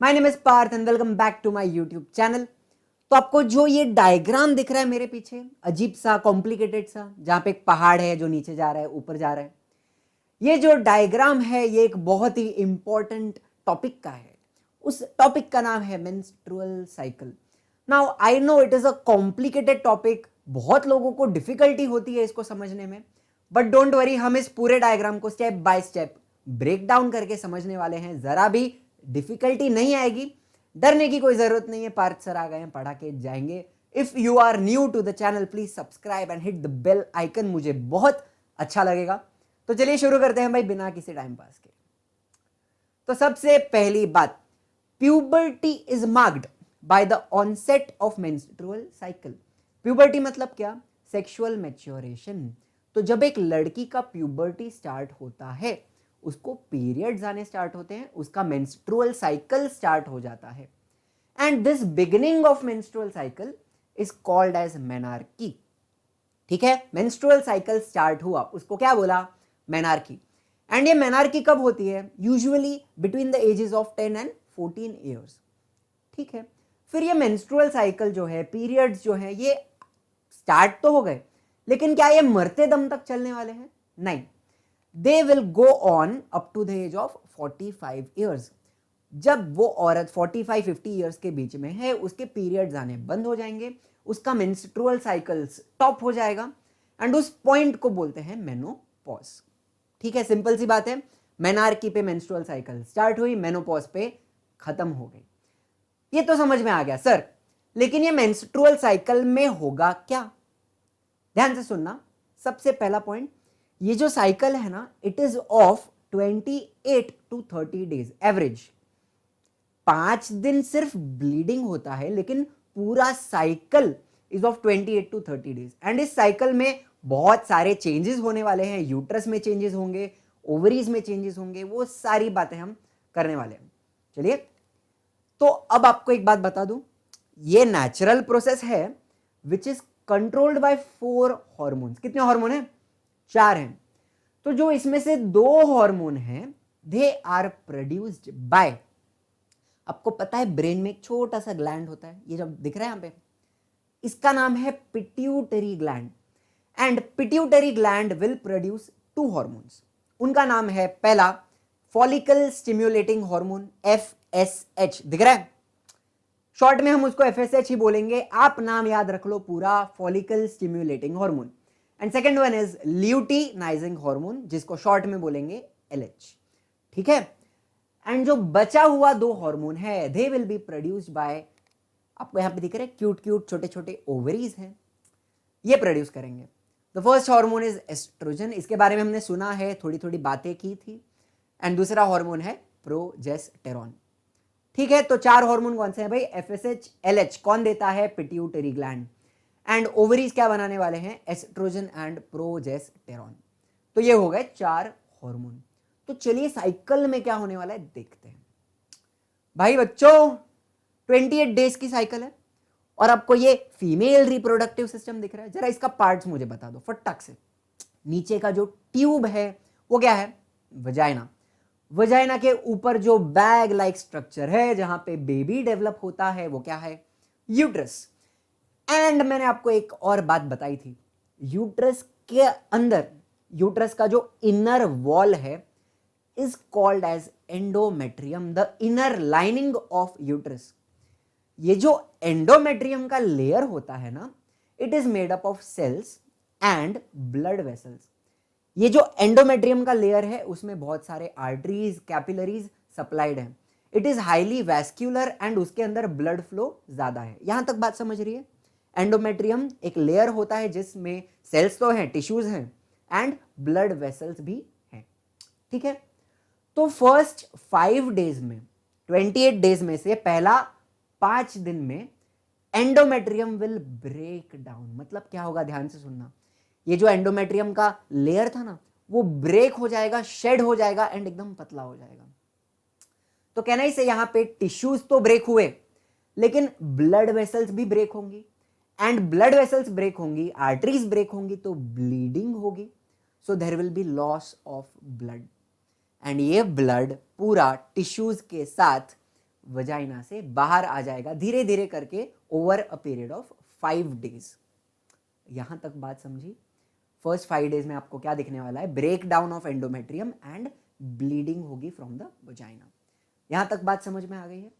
My name is Parth and welcome back to my YouTube channel. तो आपको जो ये डायग्राम दिख रहा है मेरे पीछे, अजीब सा कॉम्प्लिकेटेड सा, जहां पे एक पहाड़ है जो नीचे जा रहा है ऊपर जा रहा है, ये जो डायग्राम है ये एक बहुत ही इंपॉर्टेंट टॉपिक का है। उस टॉपिक का नाम है menstrual cycle. Now I know it is a complicated topic, बहुत लोगों को डिफिकल्टी होती है इसको समझने में, बट डोंट वरी, हम इस पूरे डायग्राम को step by step break down करके समझने वाले हैं। जरा भी डिफिकल्टी नहीं आएगी, डरने की कोई जरूरत नहीं है। पार्थ सर आ गए हैं, पढ़ा के जाएंगे। If you are new to the channel please subscribe and hit the bell icon, मुझे बहुत अच्छा लगेगा। तो चलिए शुरू करते हैं भाई, बिना किसी टाइम पास के। तो सबसे पहली बात, puberty is marked by the onset of menstrual cycle. Puberty मतलब क्या? Sexual maturation. तो जब एक लड़की का प्यूबर्टी स्टार्ट होता है, उसको पीरियड्स आने स्टार्ट होते हैं, उसका मेंस्ट्रुअल साइकिल स्टार्ट हो जाता है। And this beginning of menstrual cycle is called as menarche. ठीक है, मेंस्ट्रुअल साइकिल स्टार्ट हुआ, उसको क्या बोला? मेनार्की। एंड ये मेनार्की कब होती है? Usually between the ages of 10 and 14 years. ठीक है, फिर ये मेंस्ट्रुअल साइकिल जो है, पीरियड्स जो है, ये स्टार्ट तो हो गए, लेकिन क्या ये मरते दम तक चलने वाले हैं? नहीं, they will go on up to the age of 45 years. जब वो औरत 45-50 ईयर्स के बीच में है, उसके पीरियड्स आने बंद हो जाएंगे, उसका मेंस्ट्रुअल साइकिल स्टॉप हो जाएगा, एंड उस पॉइंट को बोलते हैं मेनोपॉज। ठीक है, सिंपल सी बात है। मेनार्की पे मेंस्ट्रुअल साइकिल स्टार्ट हुई, मेनोपॉज पे खत्म हो गई। ये तो समझ में आ गया सर, लेकिन ये मेंस्ट्रुअल साइकिल में होगा क्या? ध्यान से सुनना। सबसे पहला पॉइंट, ये जो साइकिल है ना, it is of 28 to 30 days average. 5 दिन सिर्फ ब्लीडिंग होता है, लेकिन पूरा cycle is of 28 to 30 days. And इस साइकिल में बहुत सारे चेंजेस होने वाले हैं। यूट्रस में चेंजेस होंगे, ओवरीज में चेंजेस होंगे, वो सारी बातें हम करने वाले हैं। चलिए, तो अब आपको एक बात बता दूं, ये नेचुरल प्रोसेस है which is controlled by 4 hormones. कितने हार्मोन हैं? 4 हैं। तो जो इसमें से 2 हार्मोन हैं, दे आर प्रोड्यूस्ड बाय, आपको पता है ब्रेन में एक छोटा सा ग्लैंड होता है, ये जब दिख रहा है यहां पे, इसका नाम है pituitary gland. And pituitary gland will produce 2 hormones. उनका नाम है, पहला फॉलिकल स्टिम्युलेटिंग हार्मोन, FSH। दिख रहा है? शॉर्ट में हम उसको FSH ही बोलेंगे, आप नाम याद रख लो पूरा, follicle stimulating hormone. And second one is luteinizing hormone, जिसको शॉर्ट में बोलेंगे LH। ठीक है, एंड जो बचा हुआ 2 हार्मोन है, they will be produced by, आपको यहां पे दिख रहे हैं क्यूट क्यूट छोटे छोटे ओवरीज हैं, ये प्रोड्यूस करेंगे। The first hormone is oestrogen, इसके बारे में हमने सुना है, थोड़ी थोड़ी बातें की थी। एंड दूसरा हार्मोन है प्रोजेस्टेरॉन। ठीक है, तो 4 हार्मोन कौन से हैं भाई? FSH, LH कौन देता है? Pituitary gland. एंड ओवरीज क्या बनाने वाले हैं? Oestrogen and progesterone. तो ये हो गए 4 हार्मोन। तो चलिए साइकिल में क्या होने वाला है देखते हैं। भाई बच्चों, 28 डेज की साइकिल है, और आपको ये फीमेल रिप्रोडक्टिव सिस्टम दिख रहा है। जरा इसका पार्ट्स मुझे बता दो फटाक से। नीचे का जो ट्यूब है वो क्या है? वजाइना। वजाइना के ऊपर जो बैग लाइक स्ट्रक्चर है, जहां पे बेबी डेवलप होता है, वो क्या है? यूट्रस। एंड मैंने आपको एक और बात बताई थी, यूट्रस के अंदर, यूट्रस का जो इनर वॉल है is called as endometrium, the inner lining of uterus. ये जो एंडोमेट्रियम का लेयर होता है ना, it is made up of cells and blood vessels. ये जो एंडोमेट्रियम का लेयर है, उसमें बहुत सारे आर्टरीज, कैपिलरीज सप्लाइड हैं। It is highly vascular and उसके अंदर ब्लड फ्लो ज्यादा है। यहां तक बात समझ रही है? एंडोमेट्रियम एक लेयर होता है जिसमें सेल्स तो हैं, टिश्यूज हैं, एंड ब्लड वेसल्स भी हैं। ठीक है, तो फर्स्ट 5 डेज में, 28 डेज में से पहला 5 दिन में एंडोमेट्रियम विल ब्रेक डाउन। मतलब क्या होगा? ध्यान से सुनना। ये जो एंडोमेट्रियम का लेयर था ना, वो ब्रेक हो जाएगा, शेड हो जाएगा, एंड एकदम पतला हो जाएगा। तो कहना ही से यहां पे टिश्यूज तो ब्रेक हुए, लेकिन ब्लड वेसल्स भी ब्रेक होंगी, एंड ब्लड वेसल्स ब्रेक होंगी, आर्टरीज ब्रेक होंगी, तो ब्लीडिंग होगी। So there will be loss of blood, and ये ब्लड पूरा टिश्यूज के साथ वजाइना से बाहर आ जाएगा धीरे धीरे करके over a period of 5 days. यहां तक बात समझी? फर्स्ट 5 डेज में आपको क्या दिखने वाला है? Break down of endometrium and bleeding होगी फ्रॉम द वजाइना। यहां तक बात समझ में आ गई है?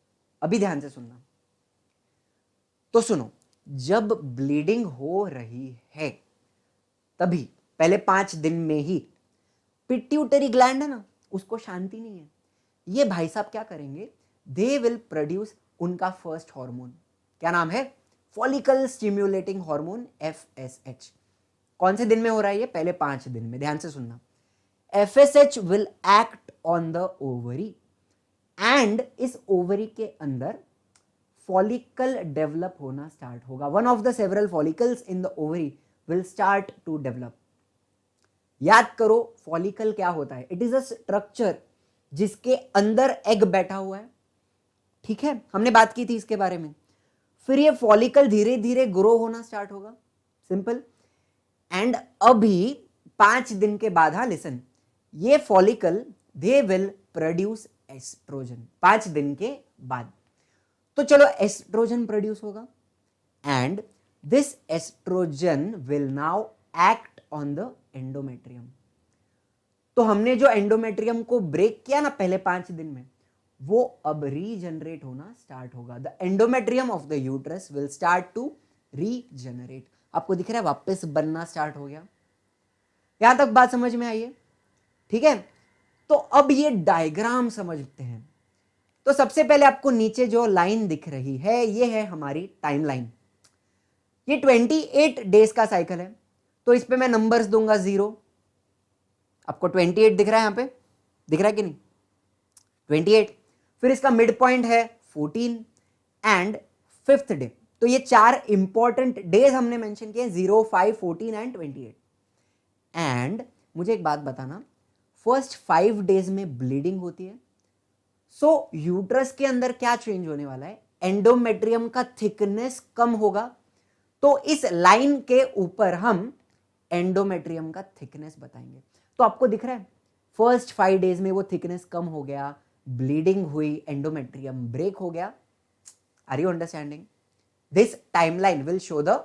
अभी ध्यान से सुनना। तो सुनो, जब ब्लीडिंग हो रही है तभी पहले 5 दिन में ही पिट्यूटरी ग्लैंड है ना, उसको शांति नहीं है। ये भाई साहब क्या करेंगे? दे विल प्रोड्यूस उनका फर्स्ट हार्मोन। क्या नाम है? Follicle stimulating hormone, FSH। कौन से दिन में हो रहा है ये? पहले 5 दिन में। ध्यान से सुनना। FSH will act on the ovary and इस ओवरी के अंदर फॉलिकल डेवलप होना स्टार्ट होगा। One of the several follicles in the ovary will start to develop. याद करो, फॉलिकल क्या होता है? इट इज अ स्ट्रक्चर जिसके अंदर एग बैठा हुआ है। ठीक है, हमने बात की थी इसके बारे में। फिर ये फॉलिकल धीरे धीरे ग्रो होना स्टार्ट होगा, सिंपल। एंड अभी 5 दिन के बाद, हाँ लिसन, ये follicle they will produce oestrogen 5 दिन के बाद। तो चलो एस्ट्रोजन प्रोड्यूस होगा and this oestrogen will now act on the endometrium. तो हमने जो एंडोमेट्रियम को ब्रेक किया ना पहले 5 दिन में, वो अब रीजनरेट होना स्टार्ट होगा। The endometrium of the uterus will start to regenerate. आपको दिख रहा है वापस बनना स्टार्ट हो गया। यहां तक बात समझ में आई है? ठीक है, तो अब ये डायग्राम समझते हैं। तो सबसे पहले आपको नीचे जो लाइन दिख रही है, ये है हमारी टाइमलाइन। ये 28 डेज का साइकिल है, तो इस पे मैं नंबर्स दूंगा 0। आपको 28 दिख रहा है? यहां पे दिख रहा है कि नहीं? 28। फिर इसका मिड पॉइंट है 14 एंड 5th डे। तो ये 4 इंपॉर्टेंट डेज हमने मेंशन किए, 0, 5, 14 एंड 28। एंड मुझे एक बात बताना, फर्स्ट 5 डेज में ब्लीडिंग होती है। सो यूट्रस के अंदर क्या चेंज होने वाला है? एंडोमेट्रियम का थिकनेस कम होगा। तो इस लाइन के ऊपर हम एंडोमेट्रियम का थिकनेस बताएंगे। तो आपको दिख रहा है फर्स्ट 5 डेज में वो थिकनेस कम हो गया, ब्लीडिंग हुई, एंडोमेट्रियम ब्रेक हो गया। Are you understanding? This timeline will show the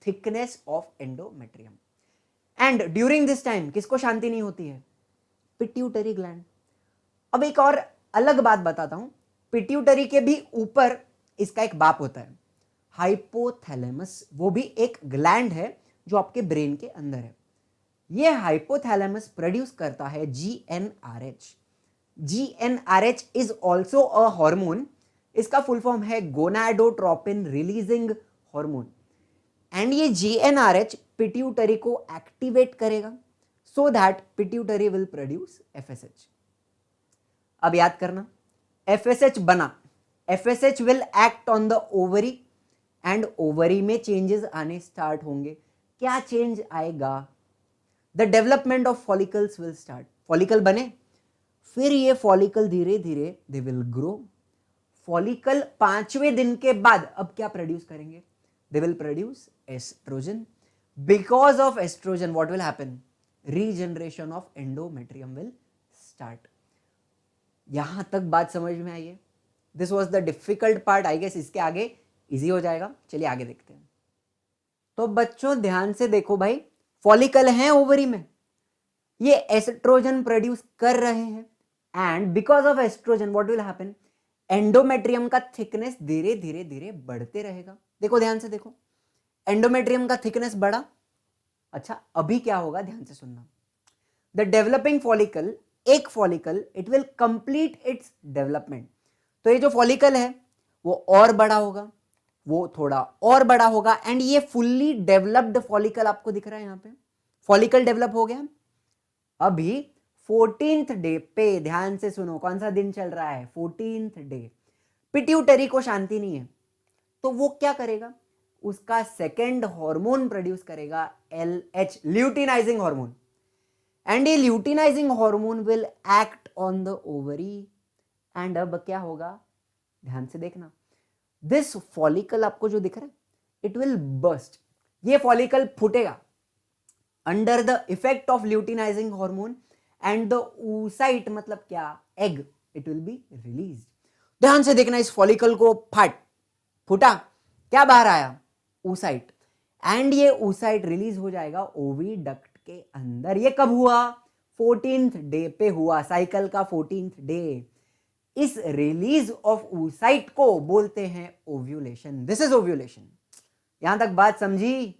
thickness of endometrium. And during this time किसको शांति नहीं होती है? Pituitary gland. अब एक और अलग बात बताता हूं, पिट्यूटरी के भी ऊपर इसका एक बाप होता है, हाइपोथैलेमस। वो भी एक ग्लैंड है जो आपके ब्रेन के अंदर है। ये हाइपोथैलेमस प्रोड्यूस करता है GnRH। GnRH is also a hormone. इसका फुल फॉर्म है गोनाडोट्रोपिन रिलीजिंग हार्मोन। एंड ये GnRH पिट्यूटरी को एक्टिवेट करेगा so that pituitary will produce FSH। अब याद करना, FSH बना, FSH will act on the ovary and ovary में चेंजेस आने स्टार्ट होंगे। क्या चेंज आएगा? The development of follicles will start. Follicle बने, फिर ये फॉलिकल धीरे धीरे दे विल ग्रो। फॉलिकल 5वें दिन के बाद अब क्या प्रोड्यूस करेंगे? They will produce estrogen. Because of estrogen what will happen? Regeneration of endometrium will start. यहां तक बात समझ में आई है? This was the difficult part. I guess इसके आगे इजी हो जाएगा। चलिए आगे देखते हैं। तो बच्चों ध्यान से देखो भाई, फॉलिकल है ओवरी में, ये एस्ट्रोजन प्रोड्यूस कर रहे हैं and because of estrogen what will happen? Endometrium का थिकनेस धीरे धीरे धीरे बढ़ते रहेगा। देखो ध्यान से देखो, एंडोमेट्रियम का थिकनेस बढ़ा। अच्छा अभी क्या होगा? ध्यान से सुनना। द डेवलपिंग फॉलिकल, एक follicle, it will complete its development. तो ये जो फॉलिकल है वो और बड़ा होगा, वो थोड़ा और बड़ा होगा एंड ये फुल्ली डेवलप्ड फॉलिकल आपको दिख रहा है। यहां पे फॉलिकल डेवलप हो गया। अभी 14th डे पे ध्यान से सुनो, कौन सा दिन चल रहा है? 14th day. पिट्यूटरी को शांति नहीं है, तो वो क्या करेगा? उसका सेकेंड हार्मोन प्रोड्यूस करेगा, LH, ल्यूटिनाइजिंग हार्मोन। एंड ये luteinizing hormone will act on the ovary and अब क्या होगा? ध्यान से देखना, दिस फॉलिकल आपको जो दिख रहा है, इट विल बर्स्ट। ये फॉलिकल फूटेगा under the effect of luteinizing hormone and the oocyte, मतलब क्या? Egg, it will be released. ध्यान से देखना, इस फॉलिकल को फूटा, क्या बाहर आया? oocyte, एंड ये oocyte रिलीज हो जाएगा ओविडक्ट के अंदर। ये कब हुआ? 14th डे पे हुआ, साइकिल का 14th डे। इस रिलीज ऑफ oocyte को बोलते हैं ओव्यूलेशन। This is ovulation. यहां तक बात समझी?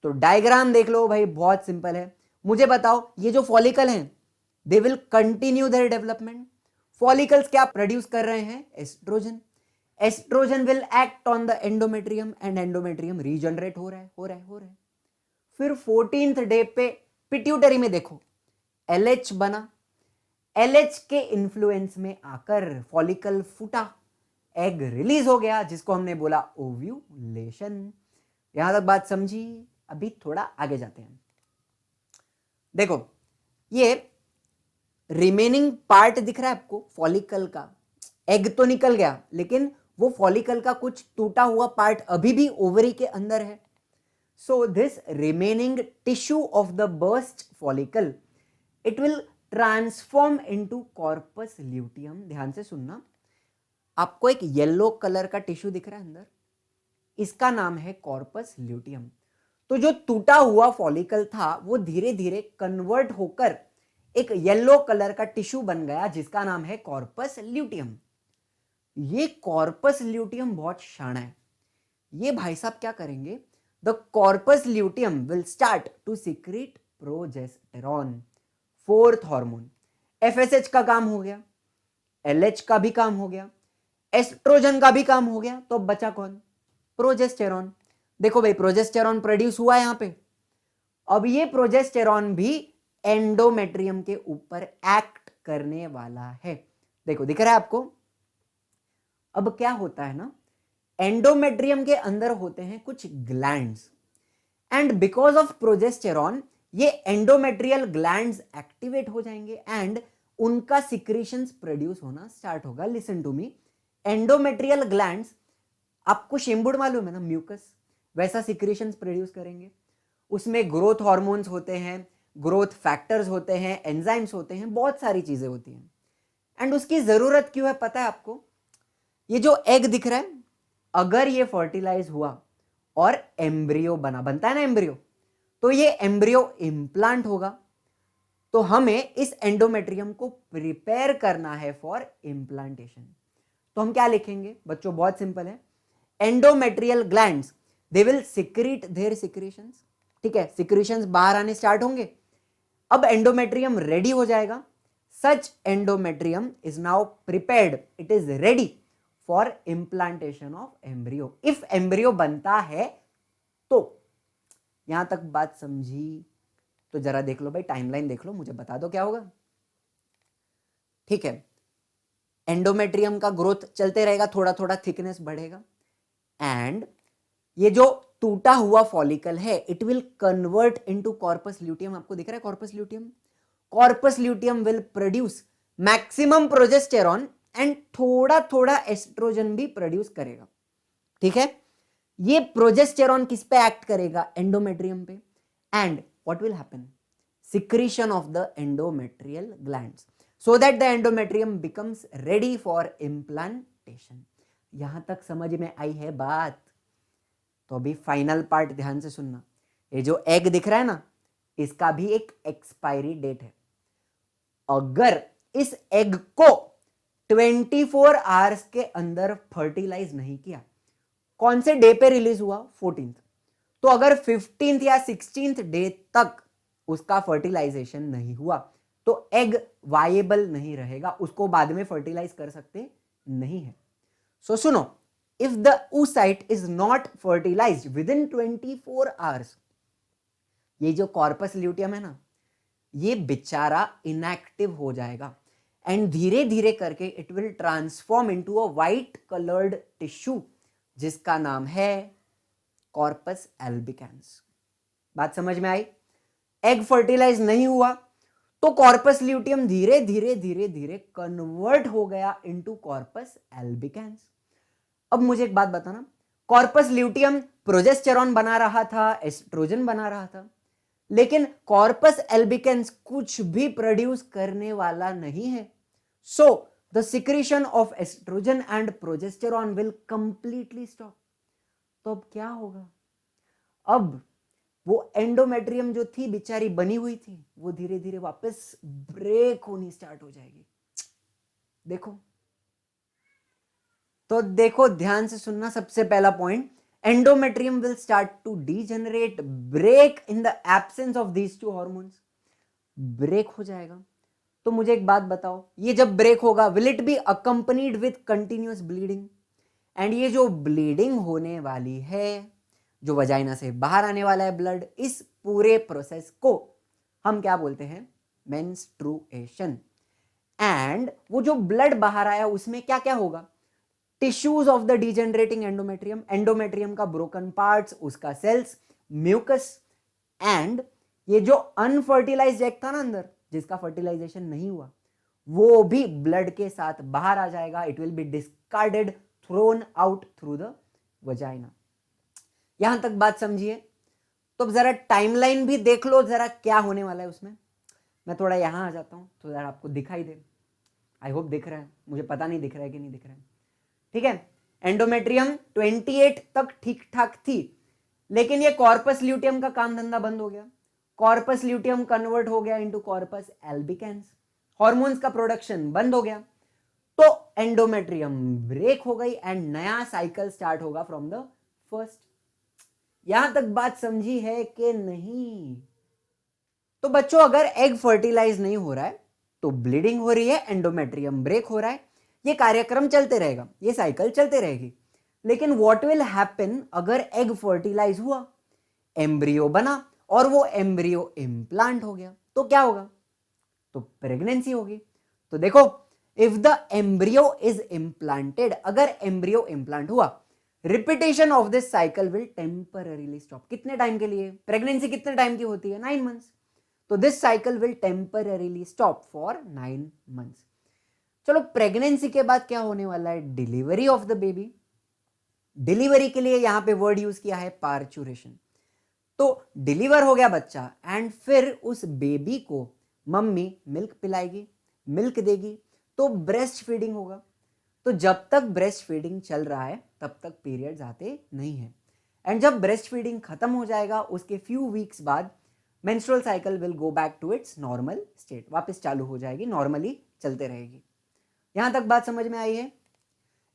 तो डायग्राम देख लो भाई, बहुत सिंपल है। मुझे बताओ, ये जो फॉलिकल हैं they will continue their development. Follicles क्या प्रोड्यूस कर रहे हैं? Estrogen. Estrogen will act on the endometrium and endometrium regenerate हो रहा है। फिर 14th डे पे पिट्यूटरी में देखो LH बना। LH के इन्फ्लुएंस में आकर फॉलिकल फूटा, एग रिलीज हो गया, जिसको हमने बोला ओव्यूलेशन। यहां तक बात समझी? अभी थोड़ा आगे जाते हैं। देखो, ये रिमेनिंग पार्ट दिख रहा है आपको फॉलिकल का। एग तो निकल गया, लेकिन वो फॉलिकल का कुछ टूटा हुआ पार्ट अभी भी ओवरी के अंदर है। So this remaining tissue of the burst follicle, it will transform into corpus luteum. ध्यान से सुनना, आपको एक येलो कलर का टिश्यू दिख रहा है अंदर, इसका नाम है कॉर्पस ल्यूटियम। तो जो टूटा हुआ फॉलिकल था वो धीरे धीरे कन्वर्ट होकर एक येलो कलर का टिश्यू बन गया, जिसका नाम है कॉर्पस ल्यूटियम। ये कॉर्पस ल्यूटियम बहुत शाना है। ये भाई साहब क्या करेंगे? The corpus luteum will start to secrete progesterone, fourth hormone. FSH का काम हो गया, LH का भी काम हो गया, एस्ट्रोजन का भी काम हो गया, तो बचा कौन? प्रोजेस्टेरॉन। देखो भाई, प्रोजेस्टेरॉन प्रोड्यूस हुआ है यहां पे। अब ये प्रोजेस्टेरॉन भी एंडोमेट्रियम के ऊपर एक्ट करने वाला है। देखो, दिख रहा है आपको? अब क्या होता है ना, एंडोमेट्रियम के अंदर होते हैं कुछ glands, and because of progesterone ये एंडोमेट्रियल ग्लैंड्स एक्टिवेट हो जाएंगे एंड उनका सिक्रीशंस प्रोड्यूस होना स्टार्ट होगा। Listen to me, endometrial glands, आपको शेम्बुड मालूम है ना, म्यूकस, वैसा सिक्रीशंस प्रोड्यूस करेंगे। उसमें ग्रोथ हार्मोन्स होते हैं, ग्रोथ फैक्टर्स होते हैं, एंजाइम्स होते हैं, बहुत सारी चीजें होती हैं। एंड उसकी जरूरत क्यों है पता है आपको? ये जो एग दिख रहा है, अगर ये फर्टिलाइज हुआ और एम्ब्रियो बनता है ना एम्ब्रियो, तो ये एम्ब्रियो इम्प्लांट होगा। तो हमें इस एंडोमेट्रियम को प्रिपेयर करना है फॉर इम्प्लांटेशन। तो हम क्या लिखेंगे बच्चों? बहुत सिंपल है, endometrial glands they will secrete their secretions. ठीक है, सिक्रीशंस बाहर आने स्टार्ट होंगे। अब एंडोमेट्रियम रेडी हो जाएगा। Such endometrium is now prepared, it is ready for implantation of embryo. If embryo बनता है तो। यहां तक बात समझी? तो जरा देख लो भाई, टाइमलाइन देख लो, मुझे बता दो क्या होगा। ठीक है, एंडोमेट्रियम का ग्रोथ चलते रहेगा, थोड़ा थोड़ा थिकनेस बढ़ेगा, एंड ये जो टूटा हुआ फॉलिकल है it will convert into corpus luteum. आपको दिख रहा है corpus luteum? Corpus luteum will produce maximum progesterone and थोड़ा थोड़ा एस्ट्रोजन भी प्रोड्यूस करेगा। ठीक है, ये प्रोजेस्टेरॉन किस पे एक्ट करेगा? एंडोमेट्रियम पे। And what will happen? Secretion of the endometrial glands so that the endometrium becomes ready for implantation। यहां तक समझ में आई है बात? तो अभी फाइनल पार्ट ध्यान से सुनना। ये जो एग दिख रहा है ना, इसका भी एक एक्सपायरी डेट है। अगर इस एग को 24 आवर्स के अंदर फर्टिलाइज नहीं किया, कौन से डे पे रिलीज हुआ? 14th। तो अगर 15th या 16th डे तक उसका फर्टिलाइजेशन नहीं हुआ तो एग वायेबल नहीं रहेगा, उसको बाद में फर्टिलाइज कर सकते नहीं है। सो सुनो, if the oocyte is not fertilized within 24 hours, ये जो कॉर्पस ल्यूटियम है ना, ये बेचारा इनएक्टिव हो जाएगा एंड धीरे धीरे करके it will transform into a white coloured tissue जिसका नाम है कॉर्पस एल्बिकेंस। बात समझ में आई? एग फर्टिलाइज नहीं हुआ तो कॉर्पस ल्यूटियम धीरे धीरे धीरे धीरे कन्वर्ट हो गया इनटू कॉर्पस एल्बिकेंस। अब मुझे एक बात बताना, कॉर्पस ल्यूटियम प्रोजेस्टेरॉन बना रहा था, एस्ट्रोजन बना रहा था, लेकिन कॉर्पस एल्बिकेंस कुछ भी प्रोड्यूस करने वाला नहीं है। So the secretion of oestrogen and progesterone will completely stop. तो अब क्या होगा? अब वो एंडोमेट्रियम जो थी बेचारी बनी हुई थी, वो धीरे धीरे वापस ब्रेक होनी स्टार्ट हो जाएगी। देखो, तो देखो ध्यान से सुनना। सबसे पहला point, endometrium will start to degenerate, break in the absence of these two hormones. Break हो जाएगा। तो मुझे एक बात बताओ, ये जब ब्रेक होगा, will it be accompanied with continuous bleeding? And ये जो ब्लीडिंग होने वाली है, जो वजाइना से बाहर आने वाला है ब्लड, इस पूरे प्रोसेस को हम क्या बोलते हैं? मेंस्ट्रुएशन। एंड वो जो ब्लड बाहर आया उसमें क्या क्या होगा? Tissues of the degenerating endometrium, endometrium का ब्रोकन पार्ट्स, उसका सेल्स, म्यूकस, एंड ये जो अनफर्टिलाइज्ड एग था ना अंदर, जिसका फर्टिलाइजेशन नहीं हुआ, वो भी ब्लड के साथ बाहर आ जाएगा। It will be discarded, thrown out through the vagina. यहां तक बात समझिए। तो जरा टाइमलाइन भी देख लो, जरा क्या होने वाला है उसमें। मैं थोड़ा यहां आ जाता हूं तो जरा आपको दिखाई दे। आई होप दिख रहा है, मुझे पता नहीं दिख रहा है कि नहीं दिख रहा है। ठीक है, एंडोमेट्रियम 28 तक ठीक ठाक थी, लेकिन ये कॉर्पस ल्यूटियम का काम धंधा बंद हो गया। कॉर्पस ल्यूटियम कन्वर्ट हो गया इनटू कॉर्पस एल्बिकेंस, हार्मोन्स का प्रोडक्शन बंद हो गया, तो एंडोमेट्रियम ब्रेक हो गई एंड नया साइकिल स्टार्ट होगा फ्रॉम द फर्स्ट। यहां तक बात समझी है कि नहीं? तो बच्चों, अगर एग फर्टिलाइज नहीं हो रहा है तो ब्लीडिंग हो रही है, एंडोमेट्रियम ब्रेक हो रहा है, ये कार्यक्रम चलते रहेगा, ये साइकिल चलते रहेगी। लेकिन व्हाट विल हैपन अगर एग फर्टिलाइज हुआ, एम्ब्रियो बना और वो एम्ब्रियो इम्प्लांट हो गया, तो क्या होगा? तो प्रेगनेंसी होगी। तो देखो, if the embryo is implanted, अगर एम्ब्रियो इम्प्लांट हुआ, repetition of this cycle will temporarily stop. कितने टाइम के लिए? प्रेगनेंसी कितने टाइम की होती है? 9 मंथ्स। तो this cycle will temporarily stop for 9 months. चलो, प्रेगनेंसी के बाद क्या होने वाला है? Delivery of the baby. Delivery के लिए यहां पे वर्ड यूज किया है पार्चुरेशन। तो डिलीवर हो गया बच्चा एंड फिर उस बेबी को मम्मी मिल्क पिलाएगी, मिल्क देगी, तो ब्रेस्ट फीडिंग होगा। तो जब तक ब्रेस्ट फीडिंग चल रहा है तब तक पीरियड्स आते नहीं है। एंड जब ब्रेस्ट फीडिंग खत्म हो जाएगा, उसके फ्यू वीक्स बाद menstrual cycle will go back to its normal state, वापस चालू हो जाएगी, नॉर्मली चलते रहेगी। यहां तक बात समझ में आई है?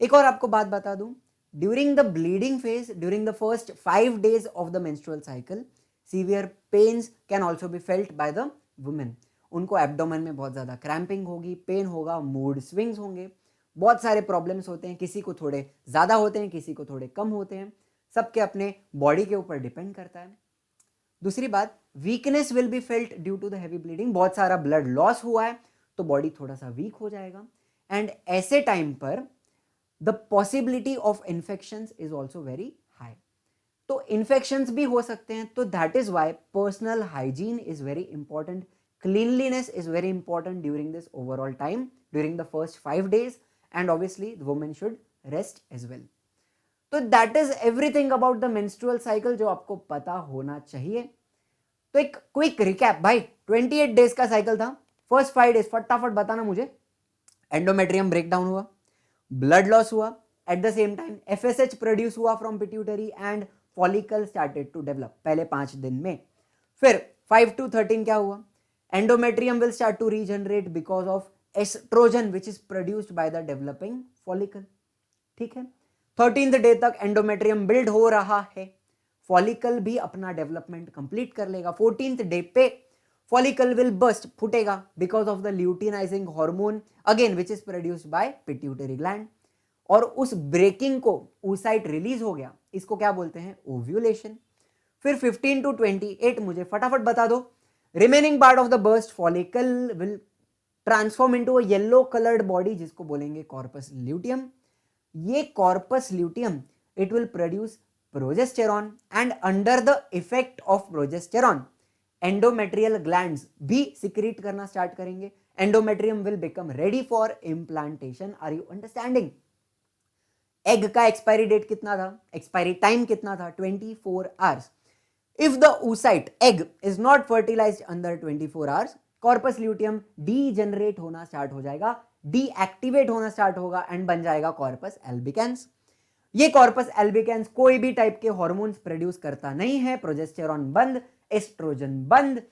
एक और आपको बात बता दूं, during the bleeding phase, during the first 5 days of the menstrual cycle, severe pains can also be felt by the women. उनको एब्डोमेन में बहुत ज्यादा क्रैम्पिंग होगी, पेन होगा, मूड स्विंग्स होंगे, बहुत सारे प्रॉब्लम्स होते हैं। किसी को थोड़े ज्यादा होते हैं, किसी को थोड़े कम होते हैं, सबके अपने बॉडी के ऊपर डिपेंड करता है। दूसरी बात, weakness will be felt due to the heavy bleeding. बहुत सारा ब्लड लॉस हुआ है तो बॉडी थोड़ा सा वीक हो जाएगा। एंड ऐसे टाइम पर the possibility of infections is also very high. तो इन्फेक्शंस भी हो सकते हैं। तो that is why personal hygiene is very important, cleanliness is very important during this overall time, during the first 5 days, and obviously the woman should rest as well. तो that is everything about the menstrual cycle जो आपको पता होना चाहिए। तो एक quick recap भाई, 28 days का साइकिल था, फर्स्ट 5 डेज फटाफट बताना मुझे। एंडोमेट्रियम ब्रेकडाउन हुआ, ब्लड लॉस हुआ, at the same time FSH produce हुआ from pituitary and follicle started to develop पहले 5 दिन में। फिर 5 to 13 क्या हुआ? Endometrium will start to regenerate because of estrogen which is produced by the developing follicle. ठीक है, 13th डे तक एंडोमेट्रियम बिल्ड हो रहा है, फॉलिकल भी अपना डेवलपमेंट कंप्लीट कर लेगा। 14th डे पे फॉलिकल विल बस्ट, फूटेगा, because of the luteinizing hormone again which is produced by pituitary gland. और उस ब्रेकिंग को oocyte रिलीज हो गया, इसको क्या बोलते हैं? ओव्यूलेशन। फिर 15 to 28 मुझे फटाफट बता दो। Remaining part of the burst follicle will transform into a yellow coloured body जिसको बोलेंगे कॉर्पस ल्यूटियम। ये corpus luteum it will produce progesterone and under the effect of progesterone endometrial glands भी secrete करना start करेंगे। Endometrium will become ready for implantation. Are you understanding? Egg का expiry date कितना था? Expiry time कितना था? 24 hours. If the oocyte egg is not fertilized under 24 hours, corpus luteum degenerate होना start हो जाएगा डीएक्टिवेट होना स्टार्ट होगा एंड बन जाएगा कॉर्पस एल्बिकेंस। ये कॉर्पस एल्बिकेंस कोई भी टाइप के हॉर्मोन्स प्रोड्यूस करता नहीं है, प्रोजेस्टेरॉन बंद, एस्ट्रोजन बंद,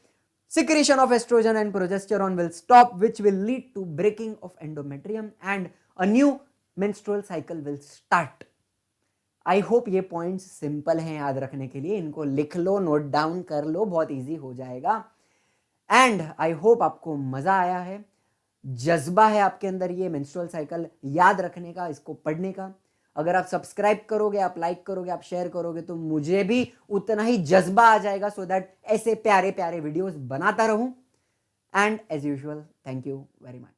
secretion of estrogen and progesterone will stop, which will lead to breaking of endometrium and a new menstrual cycle will start. I hope ये पॉइंट्स सिंपल हैं याद रखने के लिए, इनको लिख लो, नोट डाउन कर लो, बहुत इजी हो जाएगा। एंड आई होप आपको मजा आया है, जज्बा है आपके अंदर ये मेंस्ट्रुअल साइकिल याद रखने का, इसको पढ़ने का। अगर आप सब्सक्राइब करोगे, आप लाइक करोगे, आप शेयर करोगे तो मुझे भी उतना ही जज्बा आ जाएगा, सो दैट ऐसे प्यारे प्यारे वीडियोस बनाता रहूं। And as usual, thank you very much.